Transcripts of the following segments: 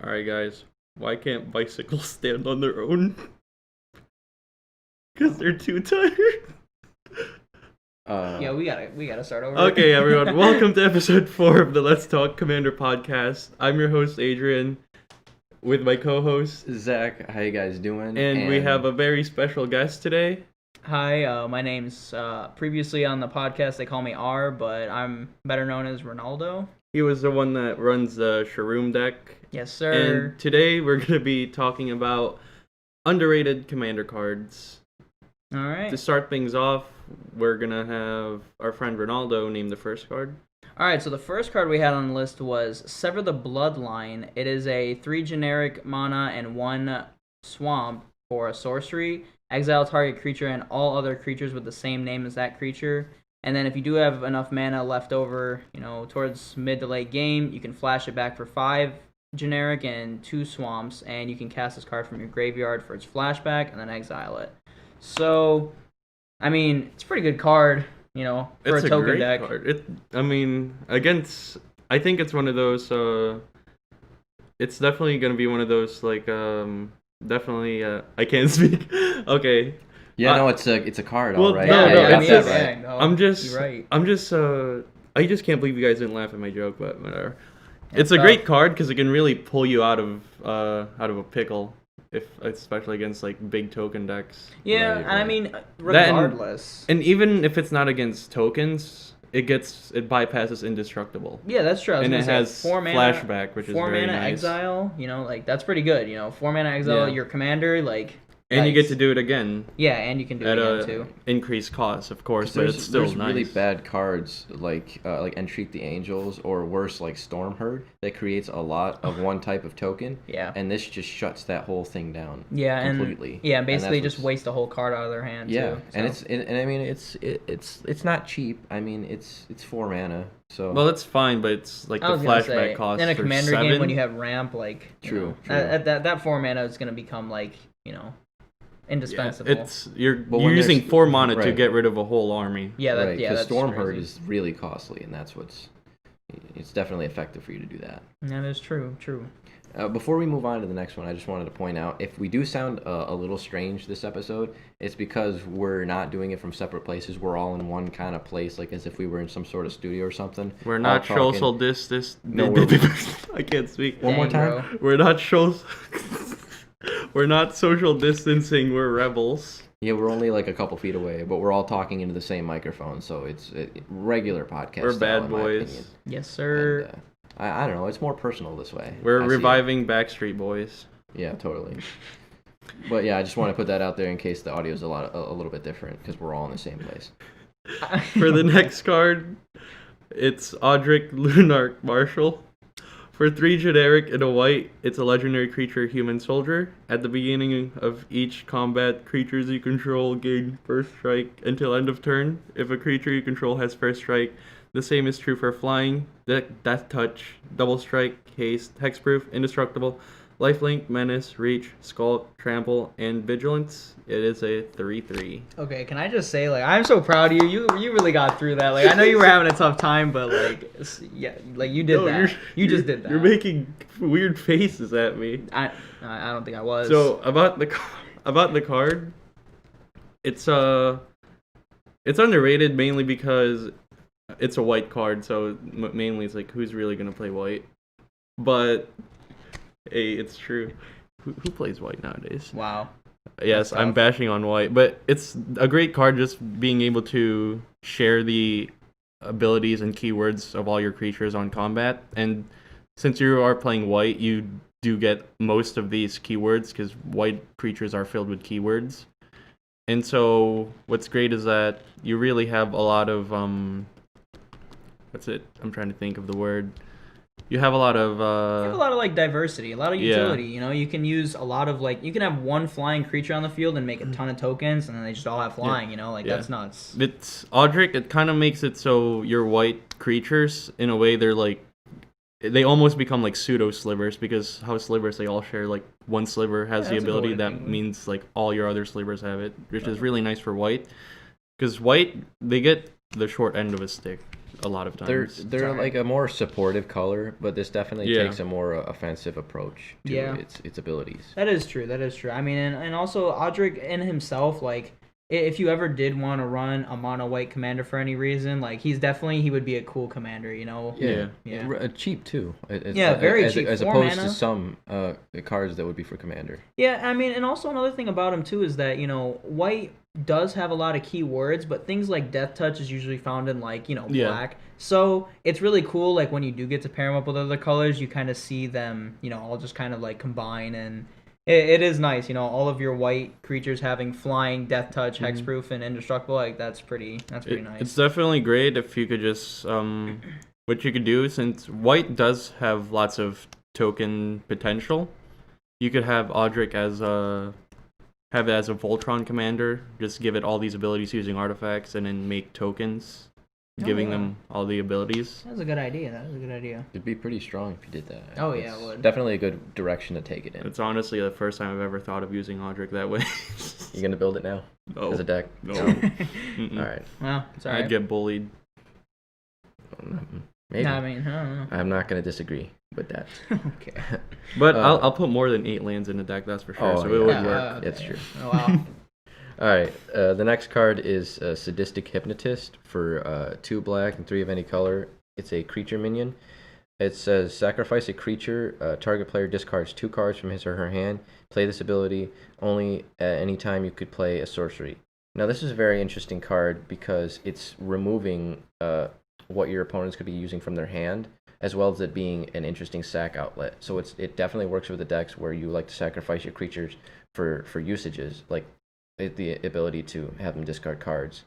Alright, guys. Why can't bicycles stand on their own? Because they're too tired. Yeah, we gotta start over. Okay, everyone. Welcome to episode 4 of the Let's Talk Commander podcast. I'm your host, Adrian, with my co-host, Zach. How you guys doing? and we have a very special guest today. Hi, my name's previously on the podcast they call me R, but I'm better known as Ronaldo. He was the one that runs the Shroom deck. Yes, sir. And today we're going to be talking about underrated commander cards. All right. To start things off, we're going to have our friend Ronaldo name the first card. All right, so the first card we had on the list was Sever the Bloodline. It is a 3 generic mana and 1 swamp for a sorcery. Exile target creature and all other creatures with the same name as that creature. And then if you do have enough mana left over, towards mid to late game, you can flash it back for 5 generic and 2 swamps, and you can cast this card from your graveyard for its flashback and then exile it. So, I mean, it's a pretty good card, for it's a token great deck. Card. I think it's one of those, it's definitely going to be one of those, I can't speak. Okay. Yeah, no, it's a card, well, all right. No, yeah, it's just, right. No, I'm just, you're right. I just can't believe you guys didn't laugh at my joke, but whatever. That's It's a tough. great card because it can really pull you out of a pickle, especially against big token decks. Yeah, Right, and I right. mean, regardless. And even if it's not against tokens, it bypasses indestructible. Yeah, that's true. I was And gonna it say, has 4 mana, flashback, which is 4 very mana nice. exile. That's pretty good. 4 mana exile Yeah. your commander, And you get nice. to do it again Yeah, and you can do at it a again too. increased cost, of course, but it's still there's nice. really bad cards like Entreat the Angels, or worse, like Stormherd, that creates a lot of one type of token. Yeah. And this just shuts that whole thing down. Yeah, completely. and basically that's just waste a whole card out of their hand. Yeah, too, and so. I mean it's not cheap. I mean it's 4 mana. So Well, that's fine, but it's the I was gonna say, flashback cost in a for commander 7. game when you have ramp, True. that 4 mana is gonna become indispensable. You're But when using there's- 4 mana to right. get rid of a whole army. yeah, right, that's Stormherd crazy. is really costly, and it's definitely effective for you to do that. That is true. Before we move on to the next one, I just wanted to point out, if we do sound a little strange this episode, it's because we're not doing it from separate places. We're all in one kind of place, like as if we were in some sort of studio or something. We're all not talking- social dis. No, we're- I can't speak. One more Dang, time? bro. We're not We're not social distancing. We're rebels. Yeah, we're only like a couple feet away, but we're all talking into the same microphone, so it's regular podcast. We're style, bad in my boys. opinion. Yes, sir. And, I don't know. It's more personal this way. We're I see it. reviving Backstreet Boys. Yeah, totally. But yeah, I just want to put that out there in case the audio is a little bit different, because we're all in the same place. For the next card, it's Audric Lunark Marshall. For 3 generic and a white, it's a legendary creature, human soldier. At the beginning of each combat, creatures you control gain first strike until end of turn. If a creature you control has first strike, the same is true for flying, death touch, double strike, haste, hexproof, indestructible, lifelink, menace, reach, skulk, trample, and vigilance. It is a 3/3. Okay, can I just say, I'm so proud of you. You really got through that. I know you were having a tough time, but you did that. You just did that. You're making weird faces at me. I don't think I was. So about the card, it's underrated mainly because it's a white card. So mainly it's who's really gonna play white? But hey, it's true. Who plays white nowadays? Wow. Yes, That's I'm tough. bashing on white, but it's a great card just being able to share the abilities and keywords of all your creatures on combat. And since you are playing white, you do get most of these keywords because white creatures are filled with keywords. And so what's great is that you really have a lot of what's it? I'm trying to think of the word. You have a lot of You have a lot of diversity, a lot of yeah. utility. You can use a lot of you can have one flying creature on the field and make a ton of tokens, and then they just all have flying. Yeah. That's nuts. It's Audric. It kind of makes it so your white creatures, in a way, they almost become like pseudo slivers, because how slivers, they all share one sliver has Yeah, the that's a good ability way to that think of it. means all your other slivers have it, which is really nice for white. Because white, they get the short end of a stick. a lot of They're times. Sorry. like a more supportive color, but this definitely Yeah. takes a more offensive approach to Yeah. its abilities. That is true. I mean, and also Audric in himself, like, if you ever did want to run a mono white commander for any reason, like, he would be a cool commander, you know? Yeah. Cheap too. Very cheap. As 4 opposed mana. to some cards that would be for commander. Yeah, I mean, and also another thing about him too is that, you know, white does have a lot of keywords, but things like Death Touch is usually found in, like, you know, Yeah. black. So it's really cool, like, when you do get to pair them up with other colors, you kind of see them, you know, all just kind of, like, combine, and it is nice, you know, all of your white creatures having flying, Death Touch, Hexproof, and Indestructible, like, that's pretty nice. It's definitely great if you could just what you could do, since white does have lots of token potential. You could have Audric as a Voltron commander, just give it all these abilities using artifacts, and then make tokens, giving them all the abilities. That's a good idea. It'd be pretty strong if you did that. Oh, yeah, it would. Definitely a good direction to take it in. It's honestly the first time I've ever thought of using Audric that way. You gonna build it now No. as a deck? No. All right. Well, sorry. I'd get bullied. Maybe. No, I mean, I don't know. I'm not gonna disagree with that. Okay. But I'll put more than 8 lands in the deck, that's for sure, so it would work. That's true. Oh, wow. All right. The next card is Sadistic Hypnotist for 2 black and 3 of any color. It's a creature minion. It says sacrifice a creature. Target player discards 2 cards from his or her hand. Play this ability only at any time you could play a sorcery. Now this is a very interesting card because it's removing what your opponents could be using from their hand, as well as it being an interesting sack outlet. So it definitely works with the decks where you like to sacrifice your creatures for usages, like the ability to have them discard cards.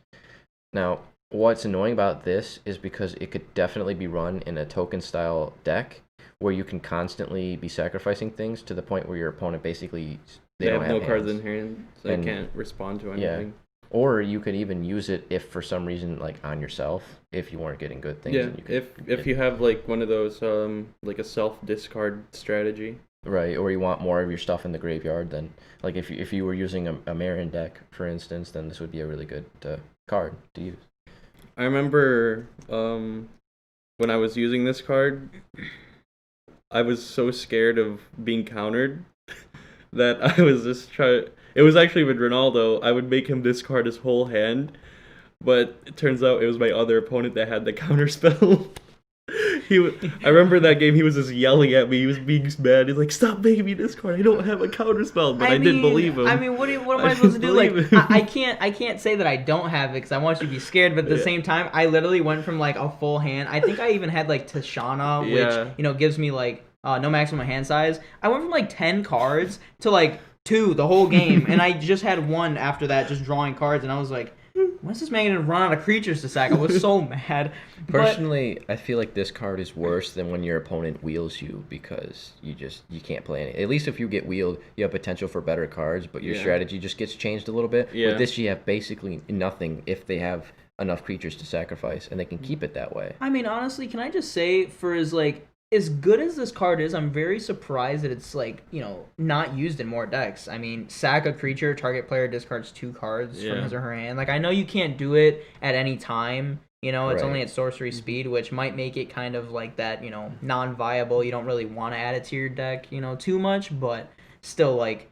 Now, what's annoying about this is because it could definitely be run in a token style deck where you can constantly be sacrificing things to the point where your opponent basically They don't have no cards hands. in hand, so they can't respond to anything. Or you could even use it if for some reason, like on yourself, if you weren't getting good things. Yeah, and you could, if you have like one of those like a self discard strategy. right, or you want more of your stuff in the graveyard, then like if you were using a Marin deck, for instance, then this would be a really good card to use. I remember when I was using this card, I was so scared of being countered that I was just trying. It was actually with Ronaldo. I would make him discard his whole hand, but it turns out it was my other opponent that had the counter spell. I remember that game. He was just yelling at me. He was being mad. He's like, "Stop making me discard. I don't have a counter spell." But I didn't believe him. I mean, what am I supposed to do? Like, believe him. I can't say that I don't have it because I want you to be scared. But at the same time, I literally went from like a full hand. I think I even had like Tashana, which gives me like no maximum hand size. I went from like 10 cards to like 2 the whole game, and I just had 1 after that, just drawing cards, and I was like, when's this man gonna run out of creatures to sack? I was so mad. Personally, I feel like this card is worse than when your opponent wheels you because you can't play any. At least if you get wheeled, you have potential for better cards, but your strategy just gets changed a little bit. Yeah. With this, you have basically nothing if they have enough creatures to sacrifice, and they can keep it that way. I mean, honestly, can I just say, for as good as this card is, I'm very surprised that it's like, not used in more decks. I mean, sack a creature, target player discards 2 cards from his or her hand. Like, I know you can't do it at any time. It's Right. only at sorcery speed, which might make it kind of like that, non-viable. You don't really want to add it to your deck, too much, but still, like,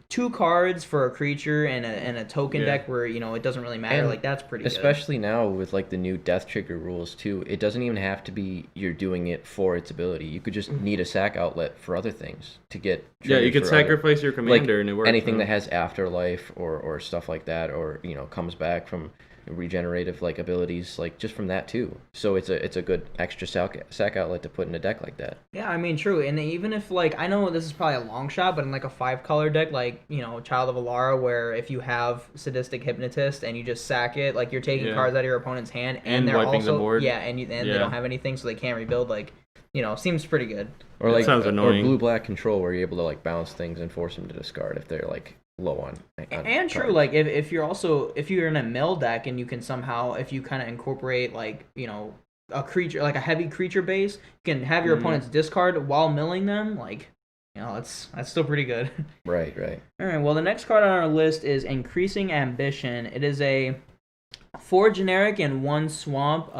2 cards for a creature and a token deck where it doesn't really matter. And like, that's pretty good. Especially now with like the new death trigger rules too. It doesn't even have to be you're doing it for its ability. You could just need a sack outlet for other things to get. Yeah, you could triggers for other- sacrifice your commander and it works. anything that has afterlife or stuff like that, or comes back from regenerative like abilities, like just from that too. So it's a good extra sack outlet to put in a deck like that. Yeah, I mean, true. And even if, like, I know this is probably a long shot, but in, like, a 5-color deck, like, Child of Alara, where if you have Sadistic Hypnotist and you just sack it, like, you're taking cards out of your opponent's hand, and they're wiping also... the board. Yeah, and they don't have anything, so they can't rebuild, like, seems pretty good. Or That like sounds annoying. Or blue-black control, where you're able to, like, bounce things and force them to discard if they're, like, low on And true, cards. like, if you're in a mill deck and you can somehow, if you kind of incorporate, like, a creature, like a heavy creature base, you can have your opponents discard while milling them, like... that's still pretty good. Right. All right, well, the next card on our list is Increasing Ambition. It is a 4 generic and 1 swamp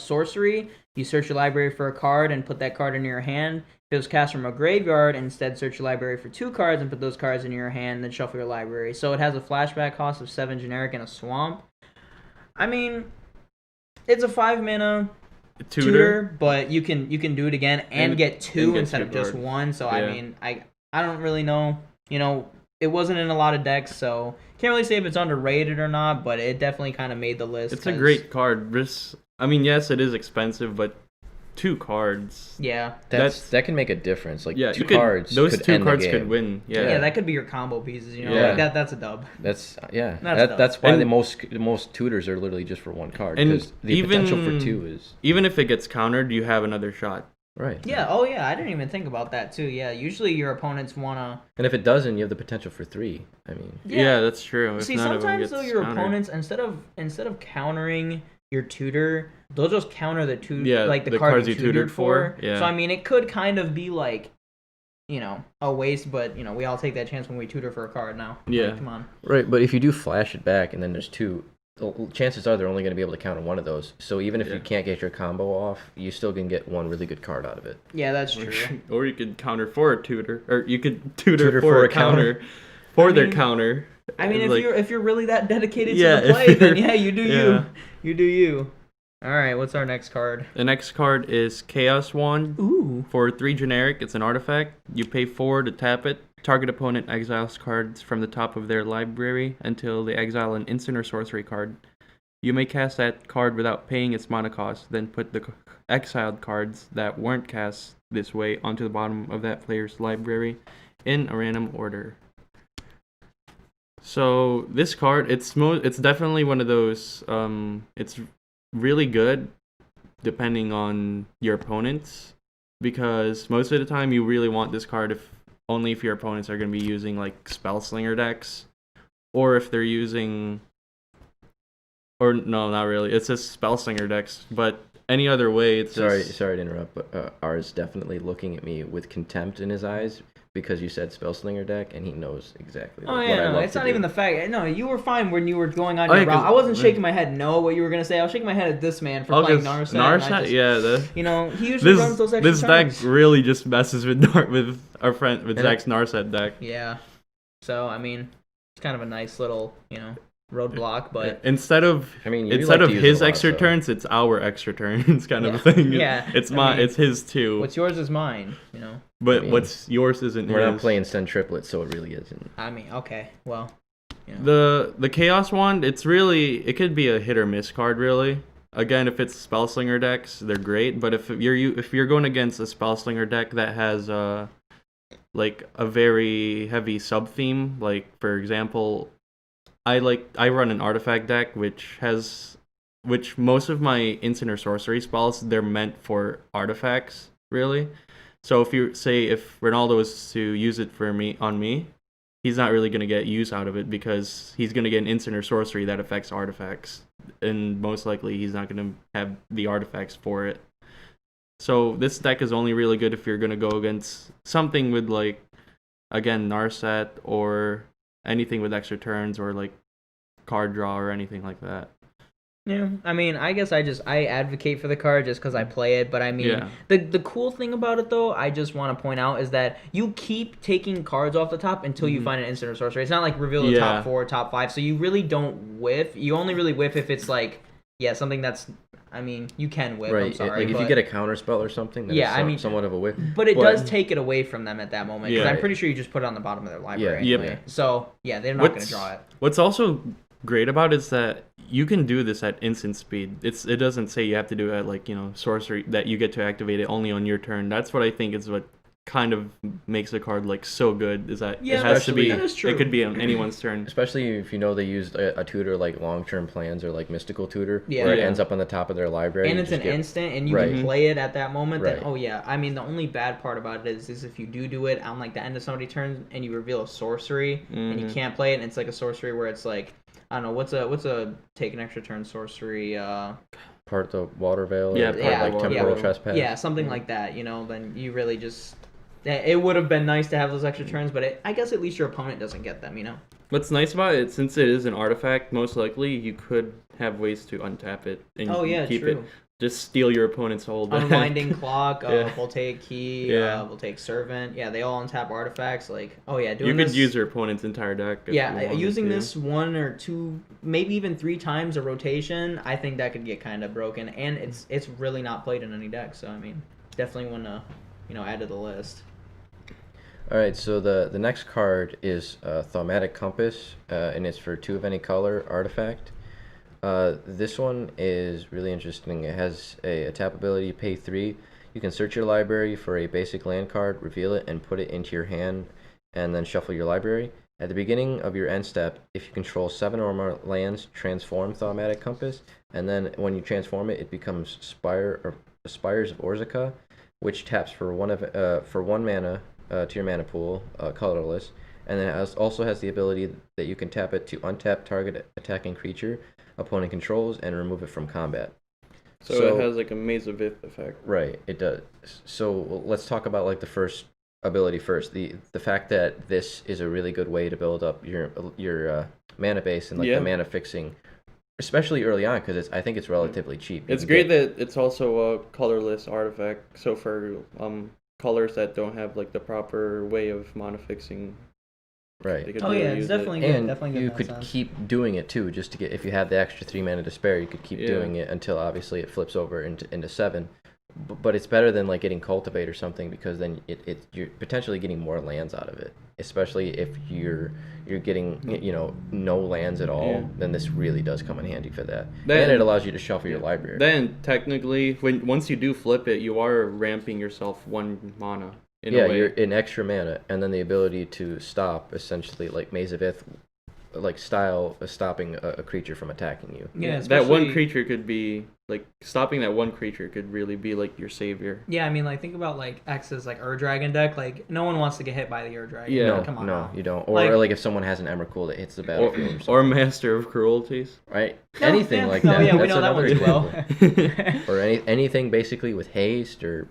sorcery. You search your library for a card and put that card in your hand. If it was cast from a graveyard, instead search your library for 2 cards and put those cards in your hand, then shuffle your library. So it has a flashback cost of 7 generic and a swamp. I mean, it's a 5 mana tutor, but you can do it again and get 2 instead of just 1. So I mean, I don't really know. You know, it wasn't in a lot of decks, so can't really say if it's underrated or not. But it definitely kind of made the list. It's a great card. I mean, yes, it is expensive, but 2 cards. Yeah, that can make a difference. Like yeah, 2 cards. Those could 2 end cards the game. could win. Yeah. Yeah, that could be your combo pieces. You know, Yeah. like that's a dub. That's That's why And- the most tutors are literally just for 1 card. And Because the potential for 2 is even if it gets countered, you have another shot. right. Yeah. Oh yeah, I didn't even think about that too. Yeah, usually your opponents wanna. And if it doesn't, you have the potential for 3. I mean, Yeah, that's true. If See, none of them sometimes gets though your countered. opponents instead of countering your tutor, they'll just counter the tutor, Yeah, like the the card cards you you tutored tutored for. Yeah. So I mean, it could kind of be like, you know, a waste, but you know, we all take that chance when we tutor for a card now. Yeah. Like, come on. right. But if you do flash it back, and then there's 2, the chances are they're only going to be able to counter 1 of those. So even if you can't get your combo off, you still can get 1 really good card out of it. Yeah, that's true. Or you could counter for a tutor, or you could tutor for a counter for their counter. I mean, Like, if you're really that dedicated to Yeah, the if play, then you're- yeah, you do yeah. you do you. All right, what's our next card? the next card is Chaos Wand. Ooh. For 3 generic, it's an artifact. You pay 4 to tap it. Target opponent exiles cards from the top of their library until they exile an instant or sorcery card. You may cast that card without paying its mana cost, then put the exiled cards that weren't cast this way onto the bottom of that player's library in a random order. So this card, it's definitely one of those. It's really good, depending on your opponents, because most of the time you really want this card only if your opponents are going to be using like Spellslinger decks, or if they're using. Or no, not really. It's just Spellslinger decks, but any other way, it's Sorry just, to interrupt, but R's definitely looking at me with contempt in his eyes because you said Spellslinger deck, and he knows exactly Oh what I yeah, no, love it's to not do. even the fact. No, you were fine when you were going on Oh, your yeah, route. 'cause- I wasn't shaking my head. No, what you were gonna say. I was shaking my head at this man for playing Narset. and I Narset, just- yeah. You know, he usually runs those extra This deck turns. really just messes with with our friend with And Zach's Narset deck. Yeah. So I mean, it's kind of a nice little, you know, roadblock, but Instead of I mean, you instead like of to use his it a lot, extra so- turns, it's our extra turns kind of Yeah. a thing. Yeah, it's I mean, it's his too. what's yours is mine. You know. But I mean, what's yours isn't We're his. not playing Send triplets, so it really isn't. I mean, okay, well, you know. The Chaos Wand, it could be a hit or miss card really. Again, if it's Spellslinger decks, they're great. But if you're going against a Spellslinger deck that has like a very heavy sub theme, like for example, I run an artifact deck which most of my instant or sorcery spells, they're meant for artifacts really. So if Ronaldo was to use it on me, he's not really going to get use out of it because he's going to get an instant or sorcery that affects artifacts, and most likely he's not going to have the artifacts for it. So this deck is only really good if you're going to go against something with like, again, Narset or anything with extra turns or like card draw or anything like that. Yeah, I mean, I guess I advocate for the card just because I play it, but I mean, Yeah. the cool thing about it though, I just want to point out is that you keep taking cards off the top until you find an instant or sorcery. It's not like reveal the top 4, top 5, so you really don't whiff. You only really whiff if it's like, yeah, something that's, I mean, you can whiff. Right. I'm sorry, like if but, you get a counter spell or something, then Yeah, it's I mean- somewhat of a whiff. but it does take it away from them at that moment because Yeah. I'm pretty sure you just put it on the bottom of their library Yeah. anyway. Yep. So yeah, they're not going to draw it. What's also great about it is that you can do this at instant speed. It doesn't say you have to do it at like, sorcery, that you get to activate it only on your turn. That's what I think is what kind of makes the card like so good, is that Yeah, it has to be that is true. it could be on anyone's turn. Especially if you know they used a tutor like long-term plans or like mystical tutor, Yeah. where it Yeah. ends up on the top of their library. And you it's just an get- instant, and you Right. can play it at that moment. Then, Right. oh yeah. I mean, the only bad part about it is if you do it on like the end of somebody's turn, and you reveal a sorcery, and you Mhm. can't play it, and it's like a sorcery where it's like, I don't know, what's a take an extra turn sorcery? part of the water veil. Yeah, or part part of like the water temporal veil. trespass. Yeah, something like that. Then you really just It would have been nice to have those extra turns, but I guess at least your opponent doesn't get them, you know? What's nice about it, since it is an artifact, most likely you could have ways to untap it and keep true. it. Just steal your opponent's hold back. Unwinding Clock, Yeah. Voltaic Key, Yeah. Voltaic Servant. Yeah, they all untap artifacts. Like, You could use your opponent's entire deck. If you wanted using to. this 1 or 2, maybe even 3 times a rotation, I think that could get kind of broken. And it's really not played in any deck, so I mean, definitely want to, add to the list. All right, so the next card is Thematic Compass, and it's for 2 of any color artifact. This one is really interesting. It has a tap ability, pay 3. You can search your library for a basic land card, reveal it, and put it into your hand, and then shuffle your library. At the beginning of your end step, if you control 7 or more lands, transform Thematic Compass, and then when you transform it, it becomes Spires of Orzica, which taps for 1 mana to your mana pool, colorless, and then it also has the ability that you can tap it to untap target attacking creature opponent controls and remove it from combat. So it has like a Maze of Ith effect. Right, it does. So let's talk about like the first ability first. The fact that this is a really good way to build up your mana base and like the mana fixing, especially early on, because I think it's relatively cheap. It's great that it's also a colorless artifact. So for colors that don't have like the proper way of mana fixing. Right. It's definitely good. And definitely good you could keep doing it too, just to get, if you have the extra 3 mana to spare, you could keep doing it until obviously it flips over into 7. But it's better than like getting Cultivate or something, because then you're potentially getting more lands out of it. Especially if you're getting no lands at all, then this really does come in handy for that. And it allows you to shuffle your library. Then technically, once you do flip it, you are ramping yourself 1 mana. You're in extra mana, and then the ability to stop, essentially like Maze of Ith, like style stopping a creature from attacking you. Yeah, that one creature could be like stopping that one creature could really be like your savior. Yeah, I mean, like think about like X's like Ur-Dragon deck. Like no one wants to get hit by the Ur-Dragon. Yeah, come on. No, you don't. Or like if someone has an Emrakul that hits the battlefield, or Master of Cruelties, right? Anything like that. Yeah, we know that one too well. Or anything basically with haste or.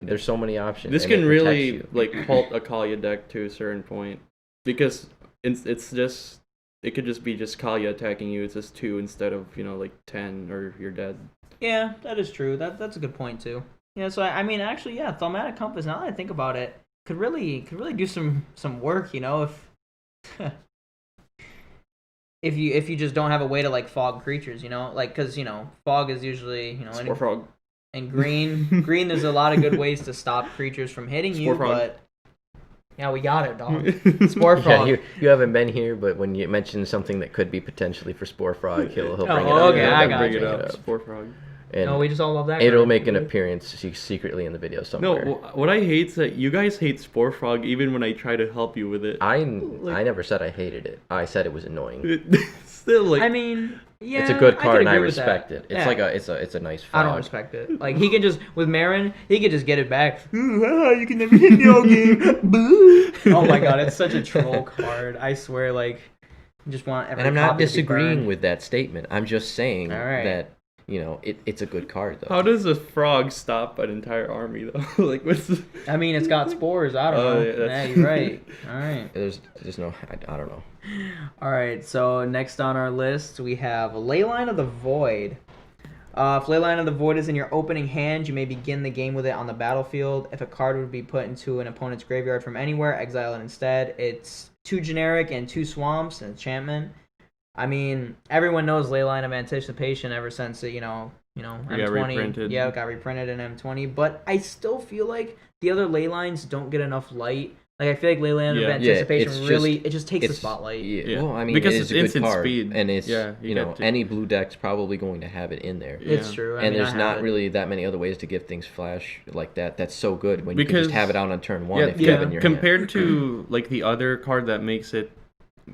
There's so many options. This can really like halt a Kalia deck to a certain point, because it's just it could just be Kalia attacking you. It's just 2 instead of like 10, or you're dead. Yeah, that is true. That's a good point too. Yeah, so I mean, actually, yeah, Thematic Compass. Now that I think about it, could really do some work. If you just don't have a way to like fog creatures, like because fog is usually Spore Frog. And green, there's a lot of good ways to stop creatures from hitting you, but yeah, we got it, dog. Spore Frog. Yeah, you haven't been here, but when you mention something that could be potentially for Spore Frog, he'll bring it up. Okay, I got you. Spore Frog. And we just all love that. It'll make an appearance secretly in the video somewhere. No, what I hate is that you guys hate Spore Frog even when I try to help you with it. I never said I hated it. I said it was annoying. Still, like, I mean, yeah, it's a good card and I with respect it. It's like it's a nice frog. I don't respect it. Like he can just with Marin, he could just get it back. You can never hit me all game. Boo. Oh my god, it's such a troll card. I swear, like, I just want every. And I'm not copy to be disagreeing burned. with that statement. I'm just saying that. It's a good card though. How does a frog stop an entire army though? Like, what's? I mean, it's got spores. I don't know. Yeah, you're right. All right. There's no. I don't know. All right. So next on our list we have Leyline of the Void. If Leyline of the Void is in your opening hand, you may begin the game with it on the battlefield. If a card would be put into an opponent's graveyard from anywhere, exile it instead. It's 2 generic and 2 swamps, an enchantment. I mean, everyone knows Leyline of Anticipation ever since it, M20. Got reprinted. Yeah, it got reprinted in M20. But I still feel like the other Leylines don't get enough light. Like, I feel like Leyline of Anticipation it just takes the spotlight. Yeah. Well, I mean, because it's a good card, speed. And it's, any blue deck's probably going to have it in there. Yeah. It's true. And there's not really that many other ways to give things flash like that. That's so good when you can just have it out on turn 1 if you have it in your compared hand. to, like, the other card that makes it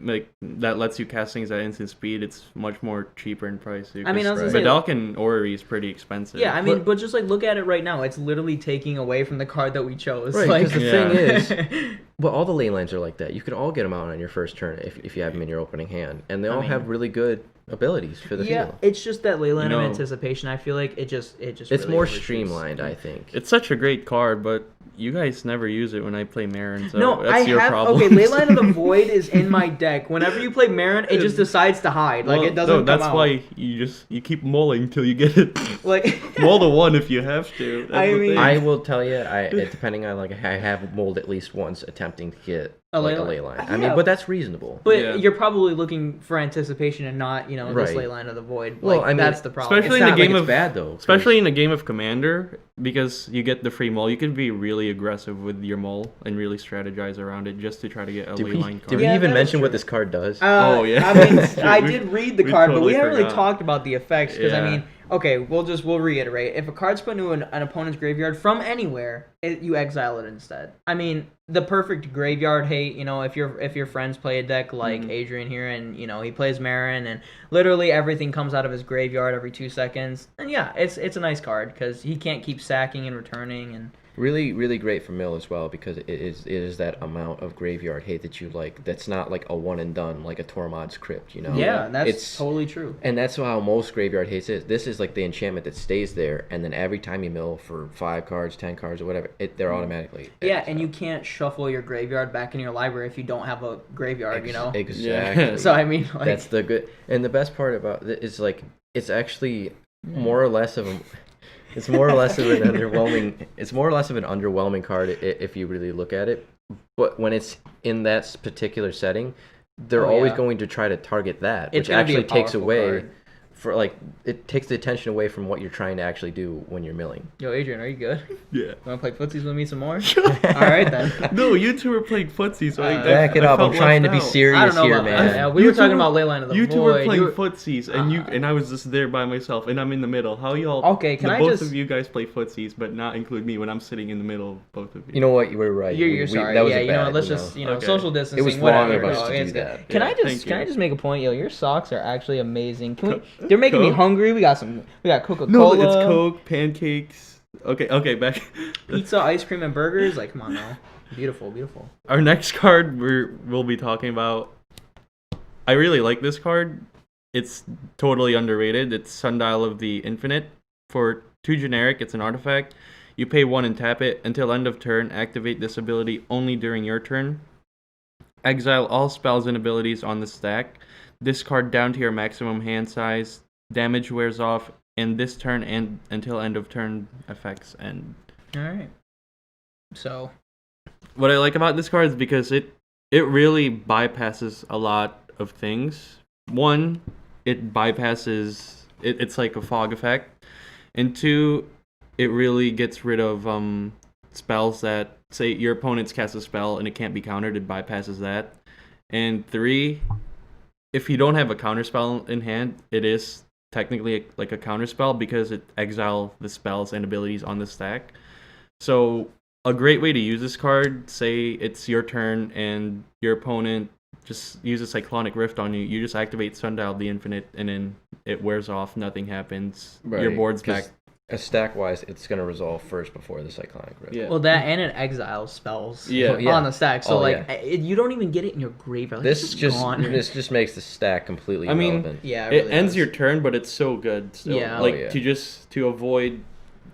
like that lets you cast things at instant speed, it's much more cheaper in price. I mean, Vedalken Orrery is pretty expensive. Yeah, I mean, but just like look at it right now, it's literally taking away from the card that we chose. Right, like, because the thing is, well, all the ley lines are like that. You could all get them out on your first turn if you have them in your opening hand, and they all have really good abilities for the field. Yeah, it's just that Leyline of Anticipation. I feel like it just it's really more overshoots. streamlined. I think it's such a great card, but You guys never use it when I play Marin, so No, that's I your have. problem. Okay, Leyline of the Void is in my deck. Whenever you play Marin, it just decides to hide. Like it doesn't No, come that's out. why you keep mulling till you get it. Like Mull the one if you have to. That's I the mean- thing. I will tell you, depending on like I have mulled at least once attempting to get A like ley a line. ley line. I Yeah. mean, but that's reasonable. But Yeah. you're probably looking for anticipation and not, this Right. Leyline of the Void. Well, Like, I mean, that's the problem. especially It's in not the game like of it's bad though. 'cause- Especially in a game of Commander, because you get the free mull, you can be really aggressive with your mull and really strategize around it just to try to get a Did ley we, line did card. we Yeah, even that is mention what true. this card does? Oh, yeah. I mean, That's I true. did read the We card, but we totally haven't really forgot. talked about the effects because I Yeah. mean, okay, we'll reiterate. If a card's put into an opponent's graveyard from anywhere, you exile it instead. I mean, the perfect graveyard hate. If your friends play a deck like Adrian here, and he plays Marin, and literally everything comes out of his graveyard every 2 seconds, and yeah, it's a nice card because he can't keep sacking and returning and. Really, really great for mill as well because it is that amount of graveyard hate that you like. That's not like a one and done like a Tormod's Crypt, Yeah, that's It's totally true. and that's how most graveyard hates is. This is like the enchantment that stays there, and then every time you mill for 5 cards, 10 cards, or whatever, they're automatically. Yeah, and you can't shuffle your graveyard back in your library if you don't have a graveyard, Exactly. Yeah. So I mean, like, That's the good. And the best part about it is like it's actually more or less of a. It's more or less of an underwhelming. It's more or less of an underwhelming card if you really look at it. But when it's in that particular setting, they're Oh, always yeah. going to try to target that, It's which gonna be a actually takes powerful away card. for like it takes the attention away from what you're trying to actually do when you're milling. Yo, Adrian, are you good? Yeah. Want to play footsies with me some more? All right then. No, you two were playing footsie, so Back it up. I'm trying to be I serious don't know here, about man. that. Yeah, we You were two talking were- about Leyline of the You Void. two were playing You- footsies, and I was just there by myself, and I'm in the middle. How y'all? Okay, can I both just- of you guys play footsies, but not include me when I'm sitting in the middle of both of you. You know what? You were right. You're sorry. That was Yeah, a you know bad, what? Let's you know. just Okay. social distancing. It was wrong whatever. of us to it's do good. that. Can Yeah, I just thank can I you. just make a point? Yo, your socks are actually amazing. They're making me Coke? hungry. We got Coca-Cola. No, it's Coke, pancakes. Okay, back. Pizza, ice cream, and burgers. Like, come on now. Beautiful, beautiful. Our next card we'll be talking about. I really like this card. It's totally underrated. It's Sundial of the Infinite. For 2 generic, it's an artifact. You pay 1 and tap it. Until end of turn, activate this ability only during your turn. Exile all spells and abilities on the stack. Discard down to your maximum hand size. Damage wears off, and this turn and until end of turn effects end. All right. So, What I like about this card is because it really bypasses a lot of things. One, it bypasses it's like a fog effect, and 2, it really gets rid of spells that say your opponent's cast a spell and it can't be countered. It bypasses that, and 3, if you don't have a counter spell in hand, it is technically like a counter spell because it exiles the spells and abilities on the stack. So a great way to use this card, say it's your turn and your opponent just uses Cyclonic Rift on you, you just activate Sundial of the Infinite and then it wears off, nothing happens, your board's back. Stack wise, it's gonna resolve first before the Cyclonic Rift. Yeah. well, that and it exiles spells Yeah. Oh, yeah. on the stack. So, Oh, like, you don't even get it in your graveyard. Like, This it's just gone. this just makes the stack completely I mean, irrelevant. Yeah, It really ends does. your turn, but it's so good still. Yeah. Like Oh, yeah. to avoid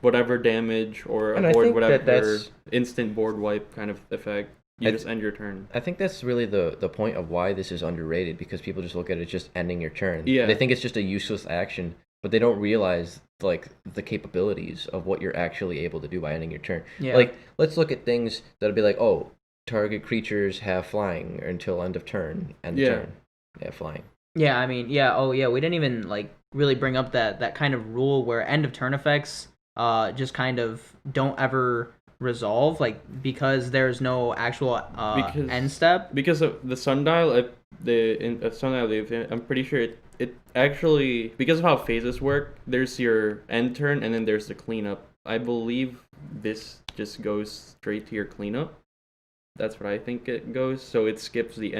whatever damage or And I avoid think whatever that's- instant board wipe kind of effect. You just end your turn. I think that's really the point of why this is underrated because people just look at it just ending your turn. Yeah. They think it's just a useless action, but they don't realize like the capabilities of what you're actually able to do by ending your turn. Yeah. Like let's look at things that'll be like, oh, target creatures have flying until end of turn. End of Yeah. turn. They have flying. Yeah, I mean, yeah, oh yeah, we didn't even like really bring up that kind of rule where end of turn effects just kind of don't ever resolve, like because there's no actual Because- end step. Because of the Sundial, Sundial, I'm pretty sure it actually, because of how phases work, there's your end turn and then there's the cleanup. I believe this just goes straight to your cleanup. That's what I think it goes. So it skips the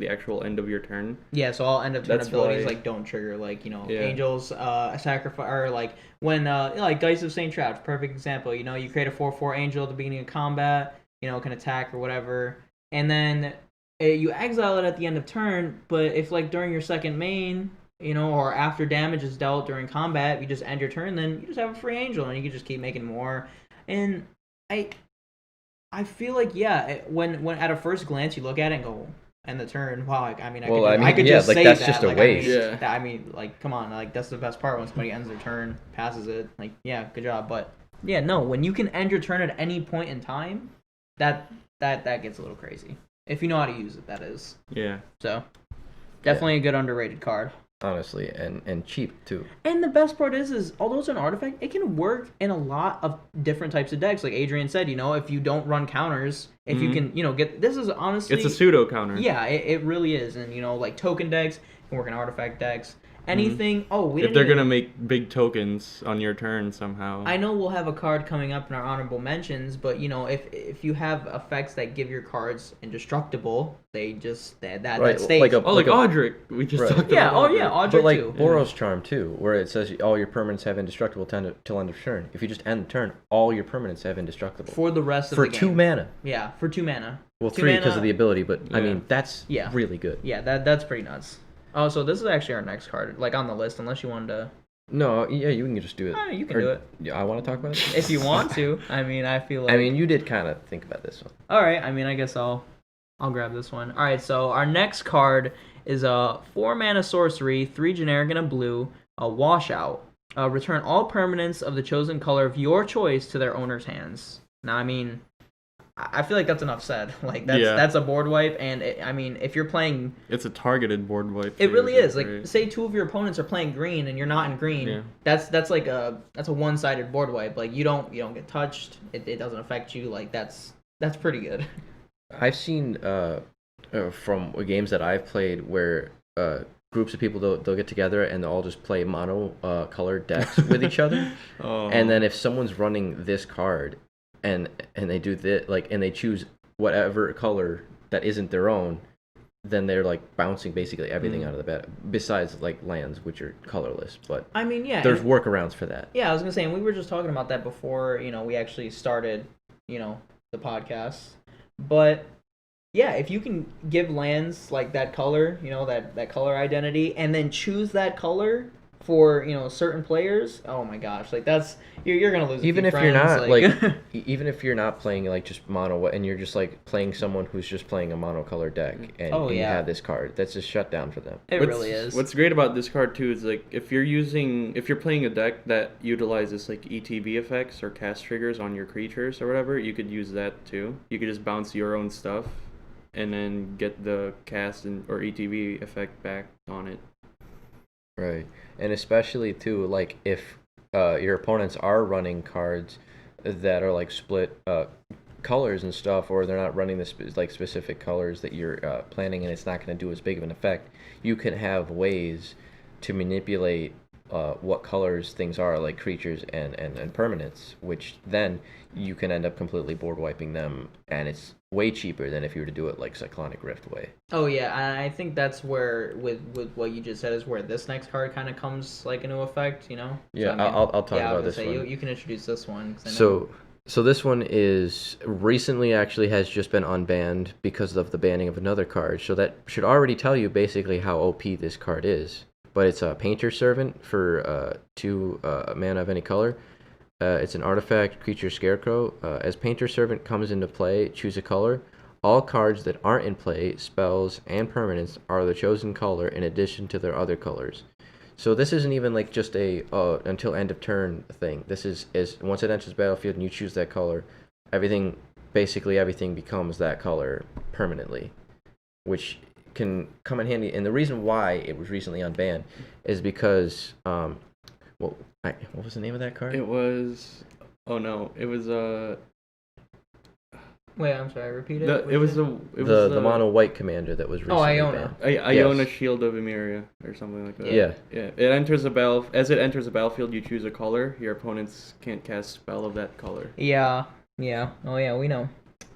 actual end of your turn. Yeah, so all end of turn That's abilities why- like don't trigger, like Yeah. angels sacrifice, or like when like Dice of St. Traps, perfect example. You create a 4/4 angel at the beginning of combat, can attack or whatever, and then you exile it at the end of turn. But if like during your second main, or after damage is dealt during combat, you just end your turn, then you just have a free angel and you can just keep making more. And I feel like when at a first glance you look at it and go, and the turn, wow, I mean, Well, I could yeah, just like, say that's that. just a like, waste. I mean, like, come on, like, that's the best part when somebody ends their turn, passes it, like, yeah, good job. But yeah, no, when you can end your turn at any point in time, that gets a little crazy. If you know how to use it, that is. Yeah. So, definitely a good underrated card. Honestly, and cheap too. And the best part is although it's an artifact, it can work in a lot of different types of decks. Like Adrian said, if you don't run counters, if you can, get this is honestly It's a pseudo counter. Yeah, it really is. And like token decks can work in artifact decks. Anything. If they're gonna make big tokens on your turn somehow. I know we'll have a card coming up in our honorable mentions, but if you have effects that give your cards indestructible, they just that stays. like Audric. We just talked about. Audric but like too. Boros Charm too, where it says all your permanents have indestructible till end of turn. If you just end the turn, all your permanents have indestructible For the rest of the game. for 2 mana. Yeah, for 2 mana. Well, 2 3 mana, because of the ability, but I mean that's Yeah. really good. Yeah, that's pretty nuts. Oh, so this is actually our next card, like on the list, unless you wanted to. No, yeah, you can just do it. You can do it. Yeah, I want to talk about it. If you want to. I mean, I feel like. I mean, you did kind of think about this one. All right. I mean, I guess I'll grab this one. All right. So our next card is a 4-mana sorcery, 3 generic and a blue, a washout. Return all permanents of the chosen color of your choice to their owner's hands. Now, I mean, I feel like that's enough said. Like that's a board wipe, and I mean, if you're playing, it's a targeted board wipe. It really is. Like, say 2 of your opponents are playing green and you're not in green. Yeah. That's a one-sided board wipe. Like you don't get touched. It doesn't affect you. Like that's pretty good. I've seen from games that I've played where groups of people they'll get together and they'll all just play mono colored decks with each other. And then if someone's running this card and they do this, like, and they choose whatever color that isn't their own, then they're like bouncing basically everything out of the bat besides like lands, which are colorless. But I mean, yeah, there's workarounds for that. Yeah, I was gonna say, and we were just talking about that before we actually started the podcast. But yeah, if you can give lands like that color, that color identity, and then choose that color for certain players, oh my gosh, like that's you're gonna lose. Even a few if you're not like even if you're not playing like just mono, and you're just like playing someone who's just playing a monocolored deck, and you have this card, that's just shut down for them. Really is. What's great about this card too is like if you're playing a deck that utilizes like ETB effects or cast triggers on your creatures or whatever, you could use that too. You could just bounce your own stuff and then get the cast or ETB effect back on it. Right. And especially too, like if your opponents are running cards that are like split colors and stuff, or they're not running the specific colors that you're planning, and it's not going to do as big of an effect, you can have ways to manipulate what colors things are, like creatures and permanents, which then you can end up completely board wiping them, and it's way cheaper than if you were to do it like Cyclonic Rift way. Oh yeah, I think that's where with what you just said is where this next card kind of comes like into effect, Yeah, so, I mean, I'll talk about this one. You can introduce this one. So this one is recently actually has just been unbanned because of the banning of another card. So that should already tell you basically how OP this card is. But it's a Painter Servant for 2 mana of any color. It's an artifact creature scarecrow. As Painter Servant comes into play, choose a color. All cards that aren't in play, spells, and permanents are the chosen color in addition to their other colors. So this isn't even like just a until end of turn thing. This is once it enters the battlefield and you choose that color, basically everything becomes that color permanently, which can come in handy. And the reason why it was recently unbanned is because what was the name of that card? It was Wait, I'm sorry. Repeat it. it was the mono white commander that was recently Iona. banned. Iona Shield of Emeria or something like that. Yeah. It enters as it enters the battlefield, you choose a color. Your opponents can't cast spell of that color. Yeah. Oh yeah, we know.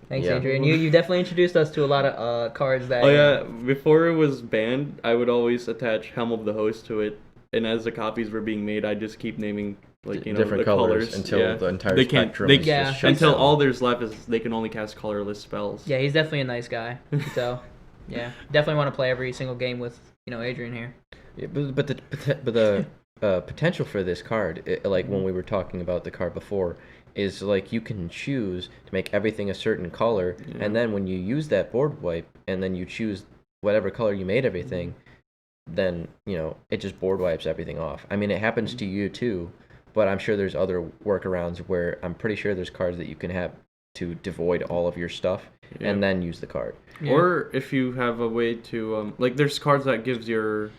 Thanks, Adrian. You definitely introduced us to a lot of cards that. Oh yeah, before it was banned, I would always attach Helm of the Host to it, and as the copies were being made, I'd just keep naming different the colors until the entire spectrum is just shut until down. all there's left is they can only cast colorless spells. Yeah, he's definitely a nice guy. So, yeah, definitely want to play every single game with Adrian here. Yeah, but the potential for this card, like when we were talking about the card before, is like you can choose to make everything a certain color, and then when you use that board wipe, and then you choose whatever color you made everything, then it just board wipes everything off. I mean, it happens to you too, but I'm sure there's other workarounds where I'm pretty sure there's cards that you can have to devoid all of your stuff and then use the card. Yeah. Or if you have a way to like, there's cards that gives your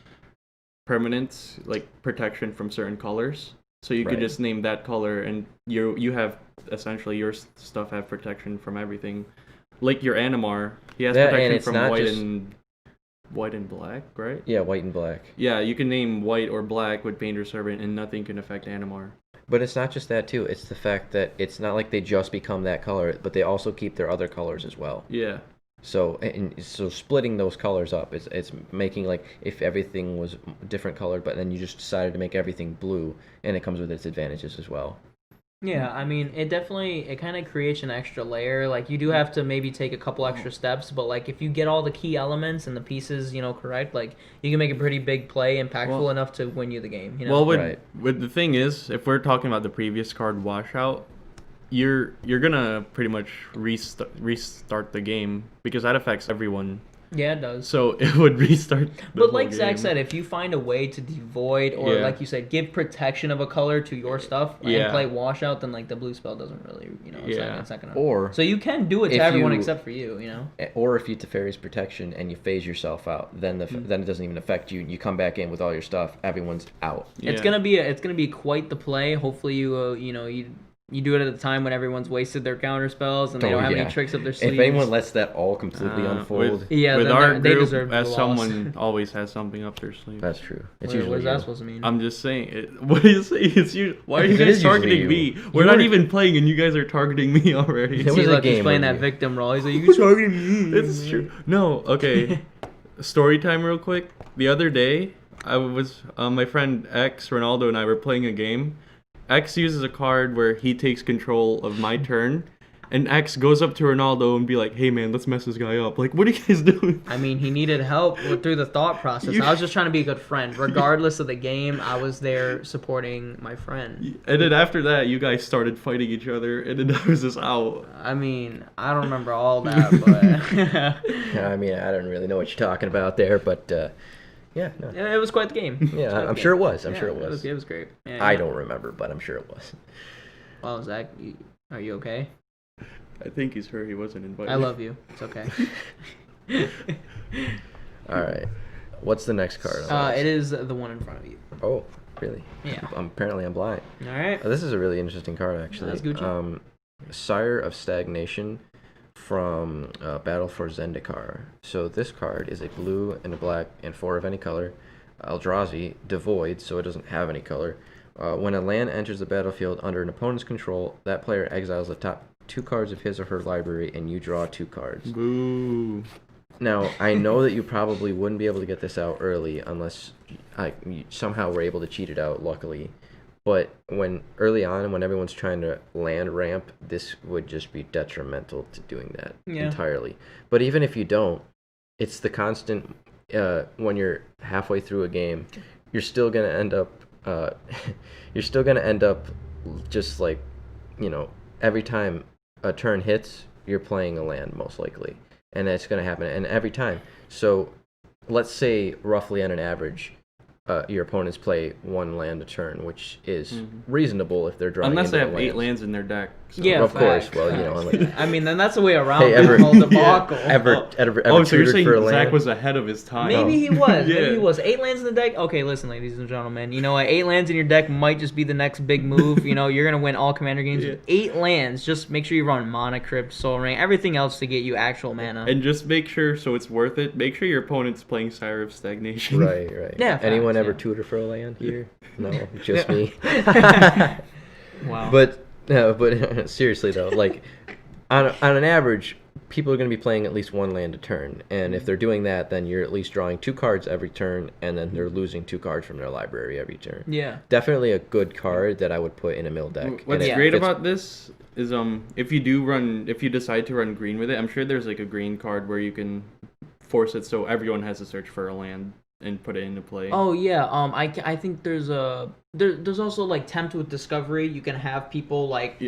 permanents like protection from certain colors, so you could just name that color, and you have essentially your stuff have protection from everything. Like your Animar, he has protection from white and black, right? Yeah, white and black. Yeah, you can name white or black with Painter Servant, and nothing can affect Animar. But it's not just that too. It's the fact that it's not like they just become that color, but they also keep their other colors as well. Yeah. So splitting those colors up, it's making like if everything was different colored, but then you just decided to make everything blue, and it comes with its advantages as well. Yeah, I mean, it kind of creates an extra layer. Like, you do have to maybe take a couple extra steps, but, like, if you get all the key elements and the pieces, correct, like, you can make a pretty big play, impactful enough to win you the game, Well, with the thing is, if we're talking about the previous card Washout, you're gonna pretty much restart the game, because that affects everyone. Yeah, it does. So it would restart But like Zach said, if you find a way to devoid or like you said, give protection of a color to your stuff and play Washout, then like the blue spell doesn't really, it's not gonna. Or so you can do it to everyone except for you, Or if you Teferi's protection and you phase yourself out, then then it doesn't even affect you. You come back in with all your stuff, everyone's out. Yeah. It's gonna be quite the play. Hopefully you do it at a time when everyone's wasted their counter spells and they don't have any tricks up their sleeves. If anyone lets that all completely unfold, with our group, as someone always has something up their sleeve. That's true. It's usually what is that supposed to mean? I'm just saying. What do you say? Why are you guys targeting me? We're not even playing, and you guys are targeting me already. It was a game. He's playing that victim role. He's like, "You targeting me?" It's true. No, okay. Story time, real quick. The other day, I was my friend X Ronaldo and I were playing a game. X uses a card where he takes control of my turn, and X goes up to Ronaldo and be like, "Hey man, let's mess this guy up." Like, what are you guys doing? I mean, he needed help through the thought process. I was just trying to be a good friend. Regardless of the game, I was there supporting my friend. And then after that, you guys started fighting each other, and then I was just out. I mean, I don't remember all that, but... I mean, I don't really know what you're talking about there, but... Yeah, no. It was quite the game. Yeah, I'm sure it was. I'm sure it was. It was great. Yeah, I don't remember, but I'm sure it was. Well, Zach, are you okay? I think he's hurt. He wasn't invited. I love you. It's okay. All right. What's the next card? It is the one in front of you. Oh, really? Yeah. Apparently I'm blind. All right. This is a really interesting card, actually. That's Gucci. Sire of Stagnation from Battle for Zendikar. So this card is a blue and a black and 4 of any color. Eldrazi, devoid, so it doesn't have any color. When a land enters the battlefield under an opponent's control, that player exiles the top 2 cards of his or her library, and you draw 2 cards. Boo. Now, I know that you probably wouldn't be able to get this out early unless you somehow were able to cheat it out, luckily. But early on, when everyone's trying to land ramp, this would just be detrimental to doing that entirely. But even if you don't, it's the constant, when you're halfway through a game, you're still going to end up just like, every time a turn hits, you're playing a land most likely. And that's going to happen, and every time. So let's say roughly on an average, your opponents play 1 land a turn, which is reasonable if they're drawing. Unless they have lands. 8 lands in their deck. So. Yeah, of course. Well, I mean, then that's the way around the whole debacle. So you're saying Zach was ahead of his time? Maybe he was. Maybe he was. 8 lands in the deck. Okay, listen, ladies and gentlemen. 8 lands in your deck might just be the next big move. You're gonna win all Commander games with 8 lands. Just make sure you run Mana Crypt, Soul Ring, everything else to get you actual mana. And just make sure, so it's worth it. Make sure your opponent's playing Sire of Stagnation. Right. Yeah. Anyone ever tutor for a land here? No, just me. Wow. But seriously though, like on an average, people are going to be playing at least 1 land a turn, and if they're doing that, then you're at least drawing 2 cards every turn, and then they're losing 2 cards from their library every turn. Yeah. Definitely a good card that I would put in a mill deck. What's great about this is if you decide to run green with it, I'm sure there's like a green card where you can force it so everyone has to search for a land. and put it into play. Oh yeah, I think there's there's also like tempt with discovery. You can have people like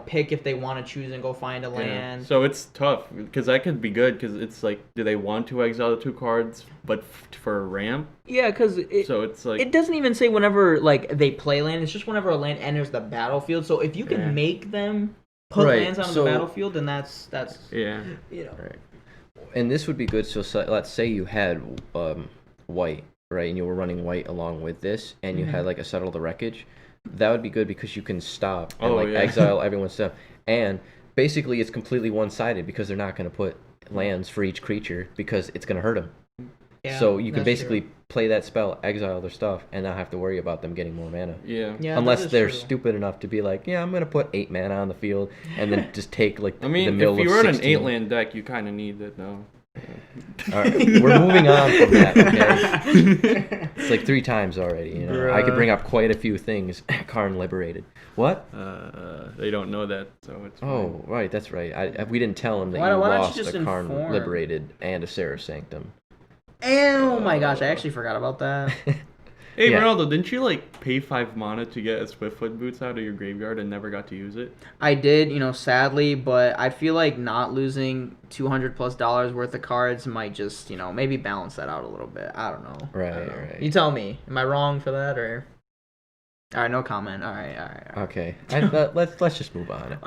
pick if they want to choose and go find a land. So it's tough because that could be good because it's like, do they want to exile the 2 cards, but for a ramp? Yeah, because so it's like it doesn't even say whenever like they play land. It's just whenever a land enters the battlefield. So if you can make them put lands on the battlefield, then that's Right. And this would be good. So let's say you had white, right, and you were running white along with this, and you had like a Settle the Wreckage. That would be good because you can stop and exile everyone's stuff. And basically, it's completely one-sided because they're not going to put lands for each creature because it's going to hurt them. Yeah, so you can basically play that spell, exile their stuff, and not have to worry about them getting more mana. Yeah. Unless they're stupid enough to be like, I'm going to put 8 mana on the field and then just take like the mill of 16. If you run an 8-land deck, you kind of need it, though. All right, we're moving on from that, okay? It's like 3 times already, you know. I could bring up quite a few things. Karn liberated. What? They don't know that, so it's fine. Right, that's right. We didn't tell them that why lost you a Karn liberated and a Seraph Sanctum. Oh my gosh, I actually forgot about that. Hey, Ronaldo, didn't you like pay 5 mana to get a Swiftfoot Boots out of your graveyard and never got to use it? I did, sadly, but I feel like not losing $200+ worth of cards might just, maybe balance that out a little bit. I don't know. Right. You tell me. Am I wrong for that or? All right, no comment. All right. Okay. Let's just move on.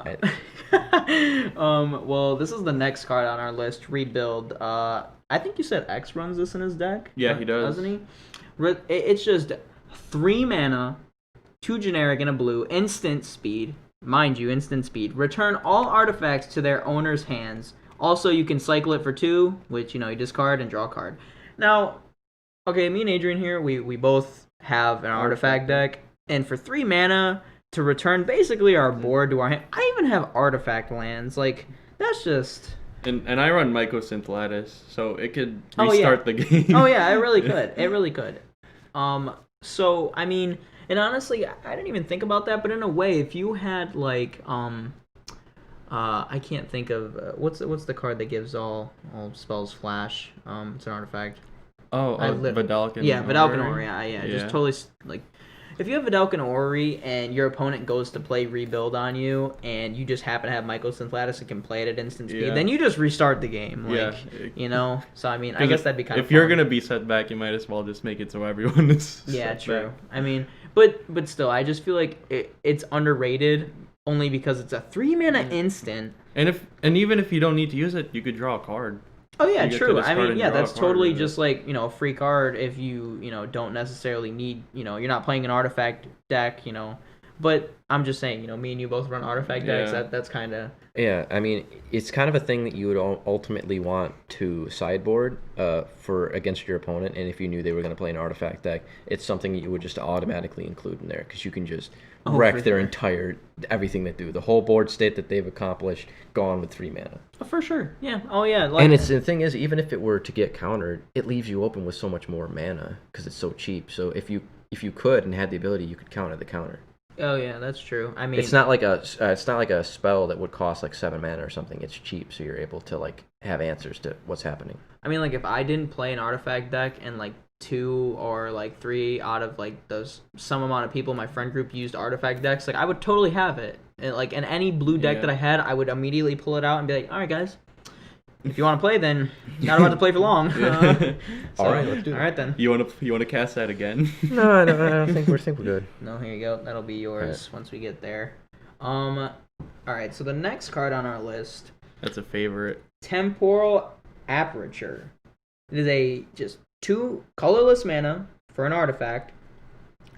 Well, this is the next card on our list. Rebuild. I think you said X runs this in his deck. Yeah, he does. Doesn't he? It's just 3 mana, 2 generic and a blue, instant speed. Mind you, instant speed. Return all artifacts to their owner's hands. Also, you can cycle it for 2, which, you discard and draw a card. Now, okay, me and Adrian here, we both have an artifact deck. And for 3 mana, to return basically our board to our hand. I even have artifact lands. Like, that's just... And I run Mycosynth Lattice, so it could restart the game. Oh, yeah, it really could. It really could. So, I mean, and honestly, I didn't even think about that, but in a way, if you had, like, I can't think of, what's the card that gives all spells flash? It's an artifact. Vidalcan. Yeah, Vidalcan Orrery, yeah, just totally, like, if you have Vidalcan Orrery and your opponent goes to play Rebuild on you, and you just happen to have Mycosynth Lattice and can play it at instant speed, then you just restart the game. Like, So, I mean, I guess that'd be kind of fun. If you're going to be set back, you might as well just make it so everyone is true. Back. I mean, but still, I just feel like it's underrated only because it's a 3 mana instant. And even if you don't need to use it, you could draw a card. Oh yeah, true. I mean, yeah, that's totally just like, a free card if you, don't necessarily need, you're not playing an artifact deck, But I'm just saying, me and you both run artifact decks. That's kind of... Yeah, I mean, it's kind of a thing that you would ultimately want to sideboard against your opponent, and if you knew they were going to play an artifact deck, it's something that you would just automatically include in there, because you can just wreck their entire everything they do. The whole board state that they've accomplished, gone with 3 mana. Oh, for sure, yeah. Oh, yeah. And the thing is, even if it were to get countered, it leaves you open with so much more mana, because it's so cheap. So if you could and had the ability, you could counter the counter. Oh yeah, that's true. I mean, it's not like a spell that would cost like 7 mana or something. It's cheap, so you're able to like have answers to what's happening. I mean, like if I didn't play an artifact deck and like 2 or like 3 out of like some amount of people in my friend group used artifact decks, like I would totally have it. And like in any blue deck that I had, I would immediately pull it out and be like, all right, guys. If you want to play, then not about to play for long. All right, let's do it. All right, then. You want to cast that again? No, I don't think we're good. No, here you go. That'll be yours once we get there. All right, so the next card on our list. That's a favorite. Temporal Aperture. It is just 2 colorless mana for an artifact.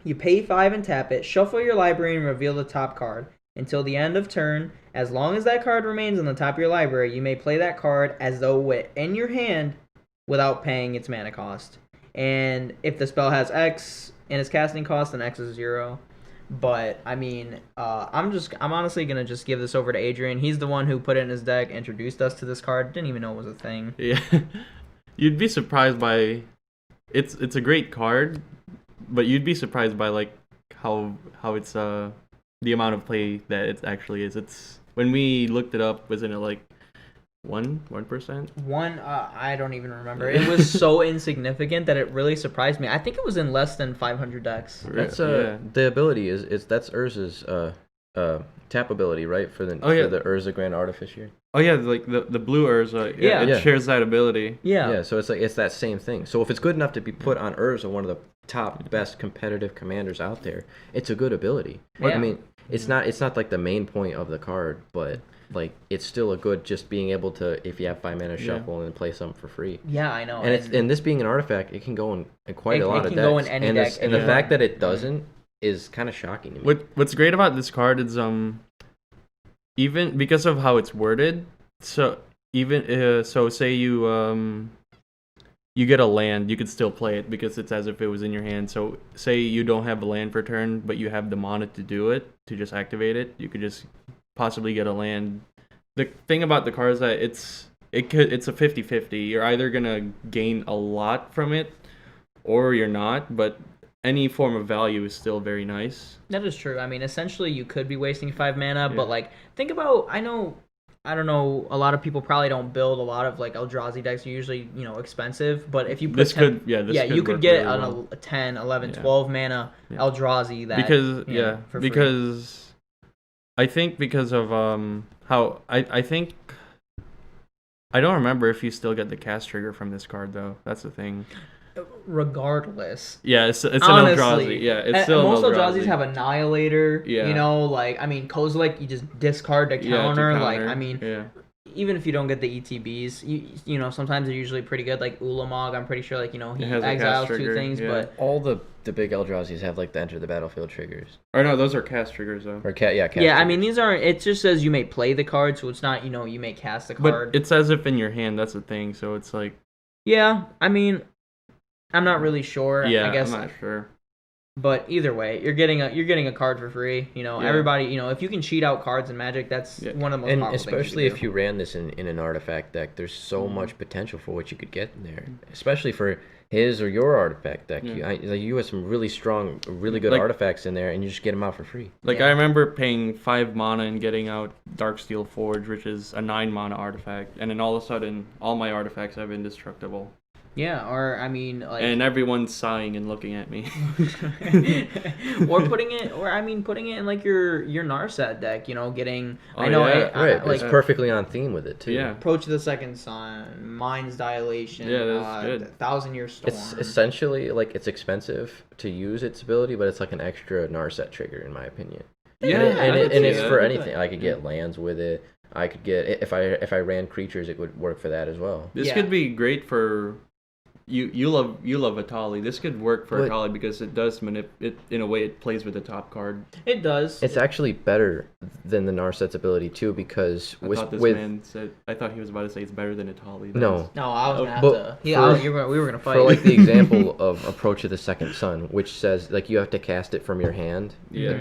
You pay 5 and tap it. Shuffle your library and reveal the top card. Until the end of turn, as long as that card remains on the top of your library, you may play that card as though in your hand without paying its mana cost. And if the spell has X in its casting cost, then X is 0. But I mean, I'm honestly gonna just give this over to Adrian. He's the one who put it in his deck, introduced us to this card. Didn't even know it was a thing. Yeah, you'd be surprised by it's a great card, but you'd be surprised by like how it's the amount of play that it actually is. It's when we looked it up, wasn't it like 1%. I don't even remember. It was so insignificant that it really surprised me. I think it was in less than 500 decks. That's the ability is that's Urza's tap ability, right? For the for the Urza Grand Artificer. Oh yeah, like the blue Urza. Yeah. It shares that ability. Yeah, so it's that same thing. So if it's good enough to be put on Urza, one of the top best competitive commanders out there, it's a good ability. Yeah. I mean, it's not like the main point of the card, but like it's still a good just being able to, if you have 5 mana, shuffle and then play something for free. Yeah, I know. And this being an artifact, it can go in quite a lot of decks. It can go in any deck. And the fact that it doesn't is kind of shocking to me. What's great about this card is even because of how it's worded. So even so, say you get a land, you could still play it because it's as if it was in your hand. So say you don't have a land for turn, but you have the mana to do it, to just activate it. You could just possibly get a land. The thing about the card is that it's a 50-50. You're either gonna gain a lot from it, or you're not. But any form of value is still very nice. That is true. I mean, essentially, you could be wasting 5 mana, but like, think about. I don't know. A lot of people probably don't build a lot of like Eldrazi decks. They're usually, expensive. But if you put you could get really a 10, 11, 12 mana Eldrazi that because I think because of how I think I don't remember if you still get the cast trigger from this card though. That's the thing. Regardless. Yeah, it's honestly, an Eldrazi. Yeah, it's still most an Eldrazi. Eldrazi's have Annihilator. Yeah. Kozilek, you just discard to counter. Yeah. Even if you don't get the ETBs, you sometimes they're usually pretty good. Like Ulamog, I'm pretty sure he exiles 2 things, but all the big Eldrazi's have like the enter the battlefield triggers. Or no, those are cast triggers though. Or cast yeah, triggers. I mean these aren't. It just says you may play the card, so it's not you may cast the card. But it's as if in your hand. That's the thing. So it's like. Yeah, I mean, I'm not really sure. Yeah, I guess, I'm not sure. But either way, you're getting a card for free. Everybody, if you can cheat out cards in Magic, that's one of the most powerful things. And especially if you ran this in an artifact deck, there's so much potential for what you could get in there. Especially for his or your artifact deck. Yeah. You have some really strong, really good artifacts in there, and you just get them out for free. I remember paying 5 mana and getting out Darksteel Forge, which is a 9 mana artifact, and then all of a sudden, all my artifacts have indestructible. Yeah, or I mean, and everyone's sighing and looking at me. or putting it in like your Narset deck, getting. It's perfectly on theme with it too. Yeah. Approach of the Second Sun, Mind's Dilation. Yeah, that's good. 1,000-Year Storm. It's essentially it's expensive to use its ability, but it's like an extra Narset trigger in my opinion. Yeah, and it's for anything. I could get lands with it. I could get if I ran creatures, it would work for that as well. This could be great for. You love Atali. This could work for Atali because it does it in a way. It plays with the top card. It does. It's actually better than the Narset's ability too because I thought he was about to say it's better than Atali. No, I was gonna have to. Yeah, we were gonna fight. For like the example of Approach of the Second Sun, which says like you have to cast it from your hand,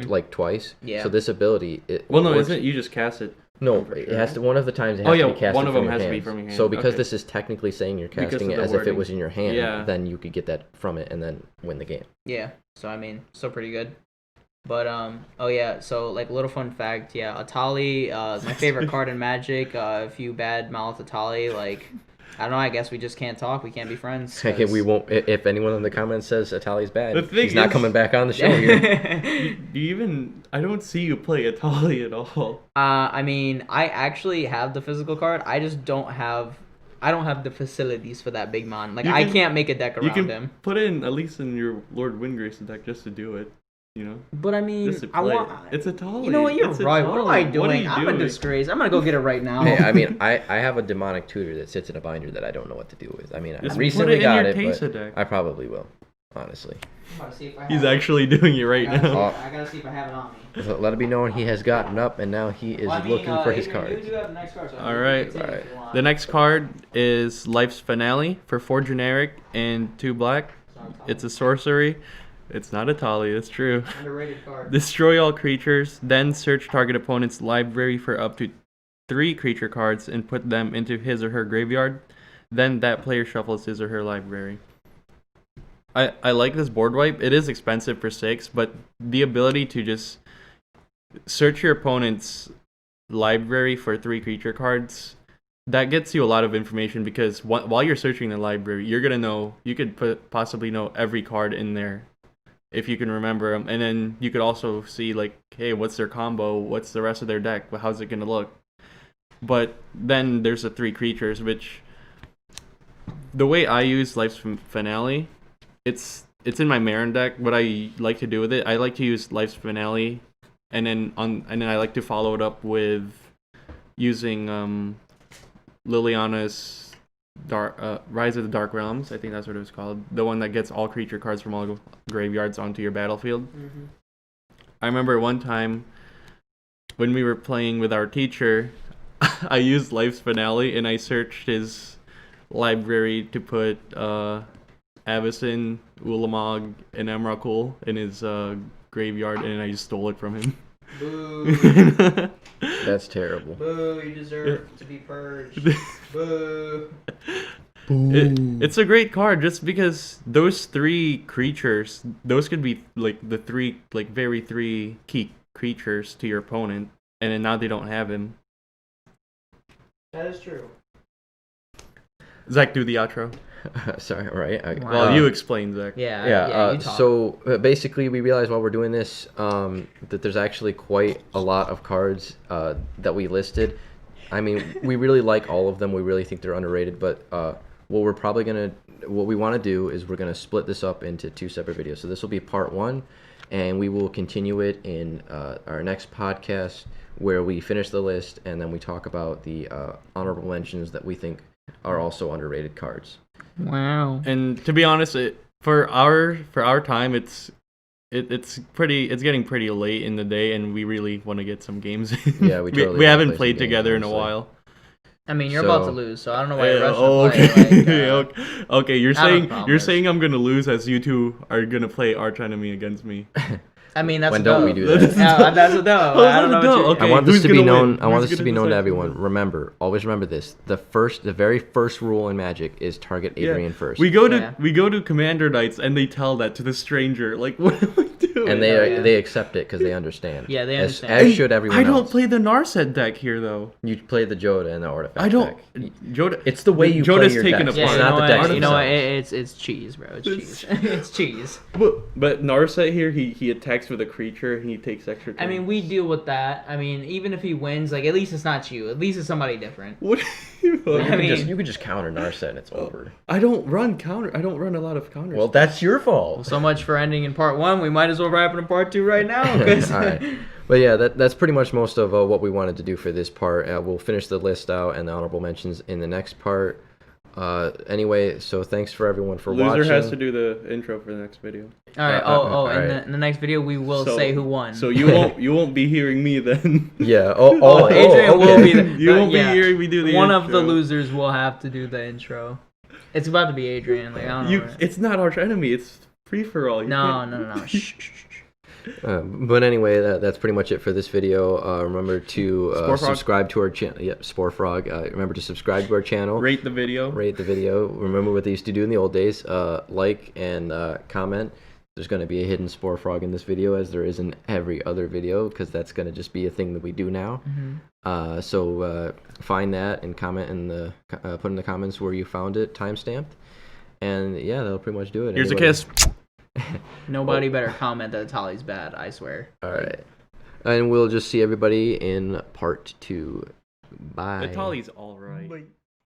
like twice. Yeah. So this ability, isn't it? You just cast it. No, it has to. One of the times it has to be casted one of them from has your to be hands. from your hand. So because this is technically saying you're casting it as if it was in your hand, then you could get that from it and then win the game. Yeah. So I mean, still pretty good. But so like little fun fact, Atali is my favorite card in Magic. If you bad mouth Atali, I don't know. I guess we just can't talk. We can't be friends. Okay, we won't. If anyone in the comments says Atali's bad, he's not coming back on the show here. I don't see you play Atali at all. I mean, I actually have the physical card. I just don't have. I don't have the facilities for that big mon. I can't make a deck around him. You can put in at least in your Lord Windgrace deck just to do it. But I mean, it's Atali. You know what? You're right. What am I doing? I'm a disgrace. I'm gonna go get it right now. Hey, I mean, I have a demonic tutor that sits in a binder that I don't know what to do with. I mean, I just recently got it, but deck. I probably will. Honestly. He's actually doing it right now. I gotta see if I have it on me. So let it be known he has gotten up and now he is looking for his cards. You do have the next card, so all right. The next card is Life's Finale for 4 generic and 2 black. It's a sorcery. It's not Atali, that's true. Underrated card. Destroy all creatures, then search target opponent's library for up to 3 creature cards and put them into his or her graveyard. Then that player shuffles his or her library. I like this board wipe. It is expensive for 6, but the ability to just search your opponent's library for 3 creature cards that gets you a lot of information because while you're searching the library, you're gonna know you could possibly know every card in there if you can remember them, and then you could also see like, hey, what's their combo? What's the rest of their deck? How's it gonna look? But then there's the 3 creatures, which the way I use Life's Finale, it's in my Marin deck. What I like to do with it, I like to use Life's Finale, and then I like to follow it up with using Liliana's Rise of the Dark Realms. I think that's what it was called. The one that gets all creature cards from all graveyards onto your battlefield. Mm-hmm. I remember one time when we were playing with our teacher, I used Life's Finale and I searched his library to put Avacyn, Ulamog, and Emrakul in his graveyard, and I just stole it from him. Boo. That's terrible. Boo, you deserve to be purged. Boo. It's a great card just because those 3 creatures, those could be like the 3 like very 3 key creatures to your opponent, and then now they don't have him. That is true. Zach, do the outro. Sorry, right? Well, you explain, Zach. Yeah. You talk. So basically, we realized while we're doing this that there's actually quite a lot of cards that we listed. I mean, we really like all of them. We really think they're underrated. But what we want to do is we're gonna split this up into 2 separate videos. So this will be part 1, and we will continue it in our next podcast where we finish the list and then we talk about the honorable mentions that we think are also underrated cards. Wow. And to be honest, for our time, it's getting pretty late in the day, and we really want to get some games. Yeah, we haven't played together in a while. I mean, you're about to lose, so I don't know why you're rushing to play. Okay. Okay, you're saying I'm gonna lose as you 2 are gonna play arch enemy against me. I mean, that's when don't we do that? That's a no. I don't know. Okay, I want this to be known. I want Who's this to be known to gonna decide? everyone. Always remember this. The very first rule in Magic is target Adrian first. We go to Commander Nights and they tell that to the stranger. Like, what do we do? And they accept it because they understand. Yeah, they understand. As should everyone else. I don't play the Narset deck here though. You play the Joda and the artifact. I don't. Deck. Joda. It's the way you play Joda's your taken decks. apart. It's not the decks. You know what? It's cheese, bro. It's cheese. It's cheese. But Narset here, he attacks with a creature and he takes extra time. I mean, we deal with that. I mean, even if he wins, like, at least it's not you. At least it's somebody different. What? You could just counter Narset and it's over. I don't run a lot of counters. Well, that's your fault. Well, so much for ending in part 1. We might as well wrap it in part 2 right now. All right. But yeah, that's pretty much most of what we wanted to do for this part. We'll finish the list out and the honorable mentions in the next part. Anyway, so thanks for everyone for watching. Loser has to do the intro for the next video. All right. all In right. the next video, we will say who won. So you won't be hearing me then. Yeah. Adrian will be the. You won't be hearing me do the one intro. of the losers will have to do the intro. It's about to be Adrian. Like, I don't know. It's not arch enemy. It's free for all. No. Shh. But anyway, that's pretty much it for this video. Remember to subscribe to our channel. Yep, Spore Frog. Remember to subscribe to our channel. Rate the video. Remember what they used to do in the old days. Like and comment. There's going to be a hidden Spore Frog in this video, as there is in every other video, because that's going to just be a thing that we do now. Mm-hmm. So find that and comment put in the comments where you found it, timestamped. And yeah, that'll pretty much do it. Here's a kiss. Nobody better comment that Tali's bad, I swear. All right. And we'll just see everybody in part 2. Bye. The Tali's all right.